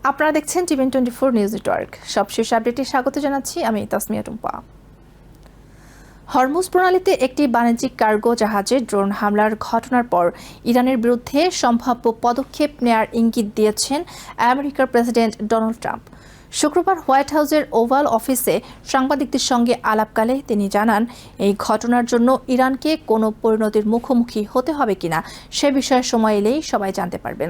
আপনারা দেখছেন টিভেন24 news network. সবশেষ আপডেটে স্বাগত জানাচ্ছি আমি তাসমিয়া টুম্পা। হরমুজ প্রণালীতে একটি বাণিজ্যিক কার্গো জাহাজে ড্রোন হামলার ঘটনার পর ইরানের বিরুদ্ধে সম্ভাব্য পদক্ষেপ নেয়ার ইঙ্গিত দিয়েছেন আমেরিকার প্রেসিডেন্ট ডোনাল্ড ট্রাম্প। শুক্রবার হোয়াইট হাউসের ওভাল অফিসে সাংবাদিকদের সঙ্গে আলাপকালে তিনি জানান, এই ঘটনার জন্য ইরানকে কোনো পরিণতির মুখোমুখি হতে হবে কিনা সে বিষয়ে সময় এলেই সবাই জানতে পারবেন।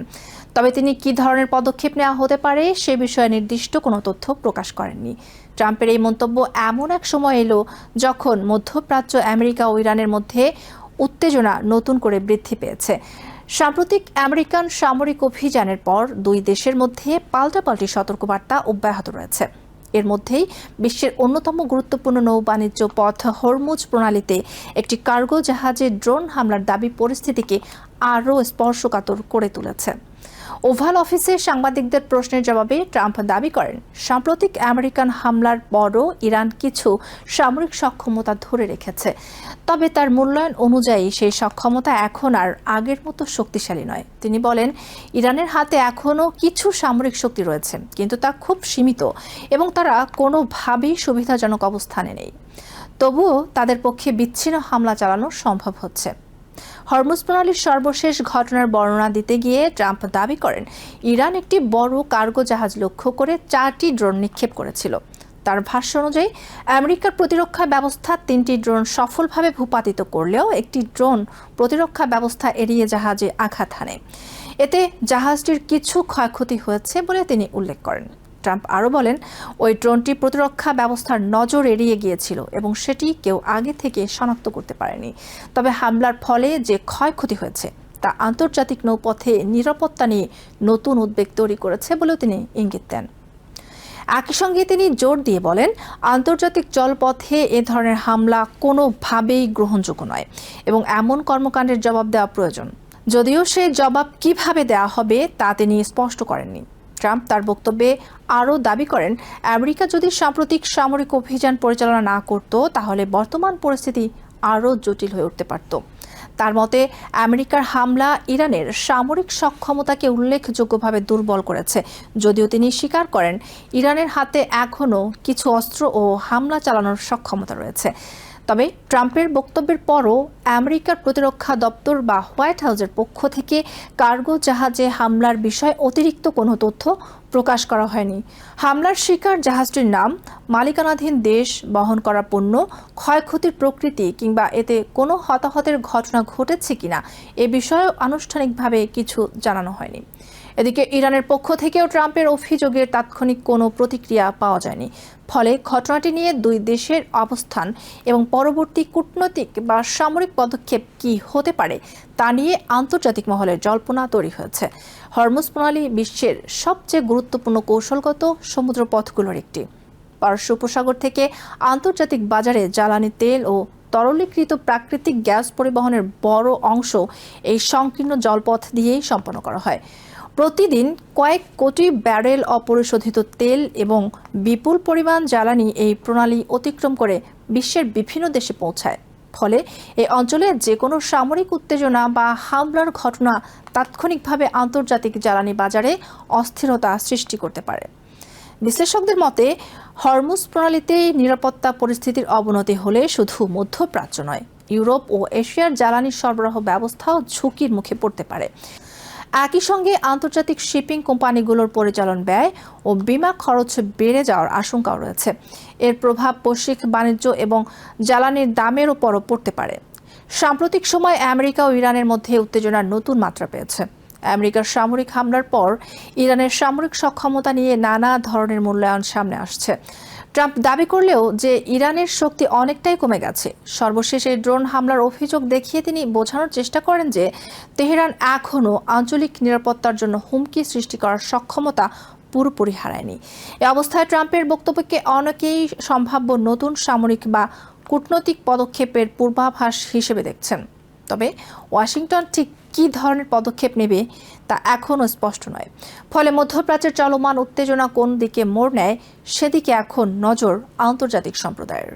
তবে তিনি কী ধরনের পদক্ষেপ নেওয়া হতে পারে সে বিষয়ে নির্দিষ্ট কোনো তথ্য প্রকাশ করেননি। ট্রাম্পের এই মন্তব্য এমন এক সময় এলো যখন মধ্যপ্রাচ্য, আমেরিকা ও ইরানের মধ্যে উত্তেজনা নতুন করে বৃদ্ধি পেয়েছে। সাম্প্রতিক আমেরিকান সামরিক অভিযানের পর দুই দেশের মধ্যে পাল্টাপাল্টি সতর্কবার্তা অব্যাহত রয়েছে। এর মধ্যেই বিশ্বের অন্যতম গুরুত্বপূর্ণ নৌ বাণিজ্য পথ হরমুজ প্রণালীতে একটি কার্গো জাহাজে ড্রোন হামলার দাবি পরিস্থিতিকে আরও স্পর্শকাতর করে তুলেছে। ওভাল অফিসে সাংবাদিকদের প্রশ্নের জবাবে ট্রাম্প দাবি করেন, সাম্প্রতিক আমেরিকান হামলার পরও ইরান কিছু সামরিক সক্ষমতা ধরে রেখেছে, তবে তার মূল্যায়ন অনুযায়ী সেই সক্ষমতা এখন আর আগের মতো শক্তিশালী নয়। তিনি বলেন, ইরানের হাতে এখনও কিছু সামরিক শক্তি রয়েছে, কিন্তু তা খুব সীমিত এবং তারা কোনোভাবেই সুবিধাজনক অবস্থানে নেই। তবুও তাদের পক্ষে বিচ্ছিন্ন হামলা চালানো সম্ভব হচ্ছে। হরমুজ প্রণালীর সর্বশেষ ঘটনার বর্ণনা দিতে গিয়ে ট্রাম্প দাবি করেন, ইরান একটি বড় কার্গো জাহাজ লক্ষ্য করে 4টি ড্রোন নিক্ষেপ করেছিল। তার ভাষ্য অনুযায়ী আমেরিকার প্রতিরক্ষা ব্যবস্থা 3টি ড্রোন সফলভাবে ভূপাতিত করলেও একটি ড্রোন প্রতিরক্ষা ব্যবস্থা এড়িয়ে জাহাজে আঘাত হানে। এতে জাহাজটির কিছু ক্ষয়ক্ষতি হয়েছে বলে তিনি উল্লেখ করেন। ট্রাম্প আরও বলেন, ওই ড্রোনটি প্রতিরক্ষা ব্যবস্থার নজর এড়িয়ে গিয়েছিল এবং সেটি কেউ আগে থেকে শনাক্ত করতে পারেনি। তবে হামলার ফলে যে ক্ষয়ক্ষতি হয়েছে তা আন্তর্জাতিক নৌপথে নিরাপত্তা নিয়ে নতুন উদ্বেগ তৈরি করেছে বলেও তিনি ইঙ্গিত দেন। একই সঙ্গে তিনি জোর দিয়ে বলেন, আন্তর্জাতিক জলপথে এ ধরনের হামলা কোনোভাবেই গ্রহণযোগ্য নয় এবং এমন কর্মকাণ্ডের জবাব দেওয়া প্রয়োজন। যদিও সেই জবাব কিভাবে দেওয়া হবে তা তিনি স্পষ্ট করেননি। ট্রাম্প তার বক্তব্যে আরও দাবি করেন, আমেরিকা যদি সাম্প্রতিক সামরিক অভিযান পরিচালনা না করত তাহলে বর্তমান পরিস্থিতি আরও জটিল হয়ে উঠতে পারত। তার মতে, আমেরিকার হামলা ইরানের সামরিক সক্ষমতাকে উল্লেখযোগ্যভাবে দুর্বল করেছে, যদিও তিনি স্বীকার করেন ইরানের হাতে এখনও কিছু অস্ত্র ও হামলা চালানোর সক্ষমতা রয়েছে। তবে ট্রাম্পের বক্তব্যের পরও আমেরিকার প্রতিরক্ষা দপ্তর বা হোয়াইট হাউসের পক্ষ থেকে কার্গো জাহাজে হামলার বিষয়ে অতিরিক্ত কোনো তথ্য প্রকাশ করা হয়নি। হামলার শিকার জাহাজটির নাম, মালিকানাধীন দেশ, বহন করা পণ্য, ক্ষয়ক্ষতির প্রকৃতি কিংবা এতে কোনো হতাহতের ঘটনা ঘটেছে কিনা এ বিষয়ে আনুষ্ঠানিকভাবে কিছু জানানো হয়নি। এদিকে ইরানের পক্ষ থেকেও ট্রাম্পের অভিযোগের তাৎক্ষণিক কোনো প্রতিক্রিয়া পাওয়া যায়নি। ফলে ঘটনাটি নিয়ে দুই দেশের অবস্থান এবং পরবর্তী কূটনৈতিক বা সামরিক পদক্ষেপ কী হতে পারে তা নিয়ে আন্তর্জাতিক মহলে জল্পনা তৈরি হয়েছে। হরমুজ প্রণালী বিশ্বের সবচেয়ে গুরুত্বপূর্ণ কৌশলগত সমুদ্রপথগুলোর একটি। পারস্য উপসাগর থেকে আন্তর্জাতিক বাজারে জ্বালানি তেল ও তরলীকৃত প্রাকৃতিক গ্যাস পরিবহনের বড় অংশ এই সংকীর্ণ জলপথ দিয়েই সম্পন্ন করা হয়। প্রতিদিন কয়েক কোটি ব্যারেল অপরিশোধিত তেল এবং বিপুল পরিমাণ জ্বালানি এই প্রণালী অতিক্রম করে বিশ্বের বিভিন্ন দেশে পৌঁছায়। ফলে এই অঞ্চলে যে কোনো সামরিক উত্তেজনা বা হামলার ঘটনা তাৎক্ষণিকভাবে আন্তর্জাতিক জ্বালানি বাজারে অস্থিরতা সৃষ্টি করতে পারে। বিশ্লেষকদের মতে, হরমুজ প্রণালীতে নিরাপত্তা পরিস্থিতির অবনতি হলে শুধু মধ্যপ্রাচ্য নয়, ইউরোপ ও এশিয়ার জ্বালানি সরবরাহ ব্যবস্থাও ঝুঁকির মুখে পড়তে পারে। একই সঙ্গে আন্তর্জাতিক শিপিং কোম্পানিগুলোর পরিচালন ব্যয় ও বিমা খরচ বেড়ে যাওয়ার আশঙ্কাও রয়েছে। এর প্রভাব বৈশ্বিক বাণিজ্য এবং জ্বালানির দামের উপরও পড়তে পারে। সাম্প্রতিক সময় আমেরিকা ও ইরানের মধ্যে উত্তেজনার নতুন মাত্রা পেয়েছে। আমেরিকার সামরিক হামলার পর ইরানের সামরিক সক্ষমতা নিয়ে নানা ধরনের মূল্যায়ন সামনে আসছে। ট্রাম্প দাবি করলেও যে ইরানের শক্তি অনেকটাই কমে গেছে। সর্বশেষ এই ড্রোন হামলার অভিযোগ দেখিয়ে তিনি বোঝানোর চেষ্টা করেন যে তেহরান এখনও আঞ্চলিক নিরাপত্তার জন্য হুমকি সৃষ্টি করার সক্ষমতা পুরোপুরি হারায়নি। এ অবস্থায় ট্রাম্পের বক্তব্যকে অনেকেই সম্ভাব্য নতুন সামরিক বা কূটনৈতিক পদক্ষেপের পূর্বাভাস হিসেবে দেখছেন। তবে ওয়াশিংটন ঠিক কী ধরনের পদক্ষেপ নেবে তা এখনও স্পষ্ট নয়। ফলে মধ্যপ্রাচ্যের চলমান উত্তেজনা কোন দিকে মোড় নেয় সেদিকে এখন নজর আন্তর্জাতিক সম্প্রদায়ের।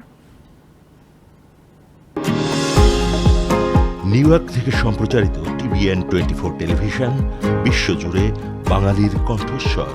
নিউ ইয়র্ক থেকে সম্প্রচারিত টিভিএন24 টেলিভিশন বিশ্বজুড়ে বাঙালির কণ্ঠস্বর।